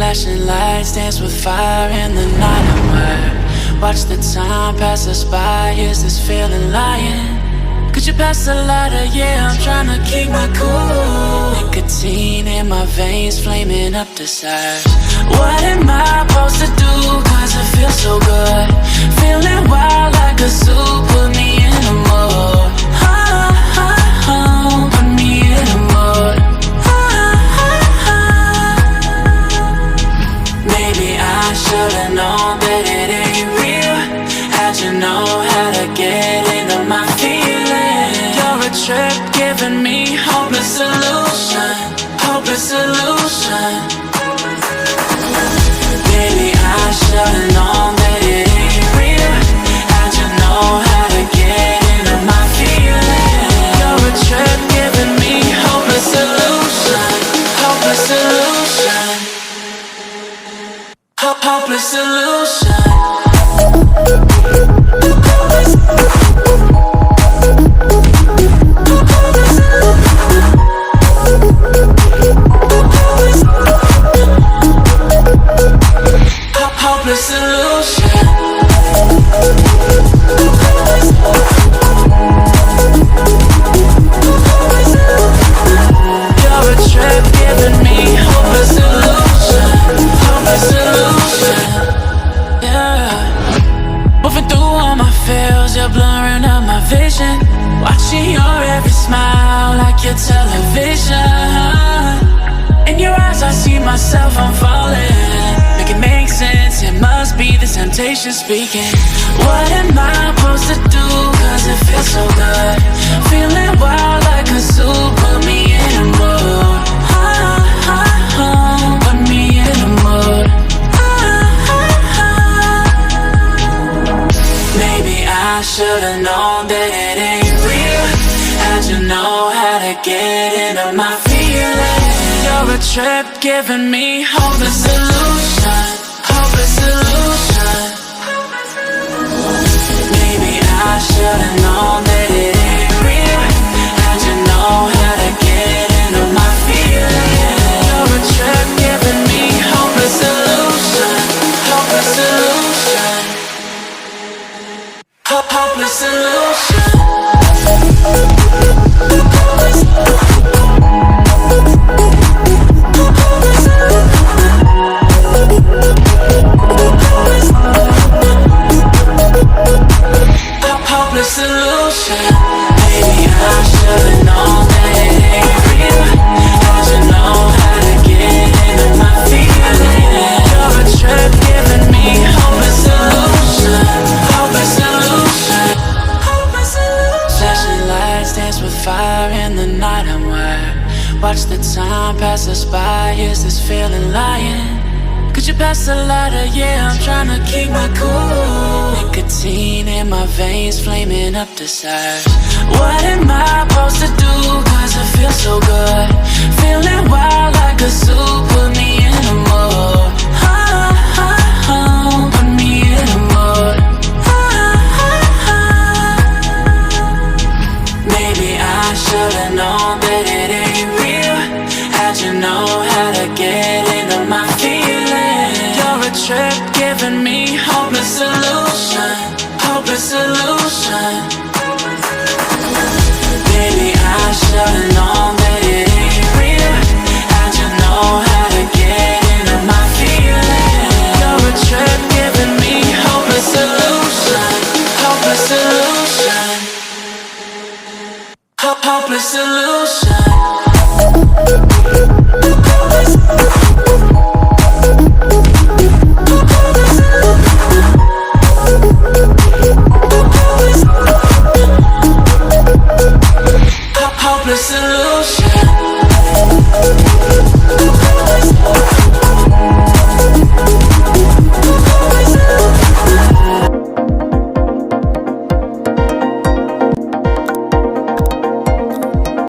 Flashing lights dance with fire in the night. I'm wired. Watch the time pass us by. Is this feeling lying? Could you pass the lighter? Yeah, I'm trying to keep my cool. Nicotine in my veins, flaming up desires. What am I supposed to do? Cause it feels so good. Feeling wild like a zoo. Put me in a mood. Put me in a mood. Maybe I should've known that it ain't real. How'd you know how to get into my feelings? You're a trip giving me hopeless solution. Hopeless solution. Maybe I should've known that it ain't real. How'd you know how to get into my feelings? You're a trip giving me hopeless solution. Hopeless solution. Hopeless solution. Hopeless solution. You're a trip giving me hopeless solution. Hopeless solution. Yeah. Moving through all my feels, you're blurring out my vision. Watching your every smile like your television. In your eyes I see myself, I'm falling. Make it make sense, it must be the temptation speaking. What am I supposed to do? Cause it feels so good. Feeling wild like a zoo. Put me in a mood. Put me in a mood. Maybe I should've known that it ain't real. How'd you know how to get into my feelings? You're a trip giving me hopeless solution. Hopeless solution. Maybe I should've known that it ain't real. How'd you know how to get into my feelings? You're a trip giving me hopeless solution. Hopeless solution. Hopeless solution. Hopeless solution. Maybe I should've known that it ain't real. How'd you know how to get into my feelings? You're a trip giving me hopeless solution. Hopeless solution. Hopeless solution. Flashing lights dance with fire in the night. I'm wired. Watch the time pass us by. Is this feeling lying? Could you pass the lighter? Yeah, I'm trying to keep my cool. Nicotine in my veins, flaming up desires. What am I supposed to do? Cause it feels so good. Feeling wild like a zoo. Put me in a mood. Put me in a mood. Maybe I should've known that it ain't real. How'd you know how to get into my feelings? You're a trip giving me hopeless solution. Hopeless solution. Baby, I should've known that it ain't real. How'd you know how to get into my feelings? You're a trip giving me hopeless solution. Hopeless solution. Hopeless solution.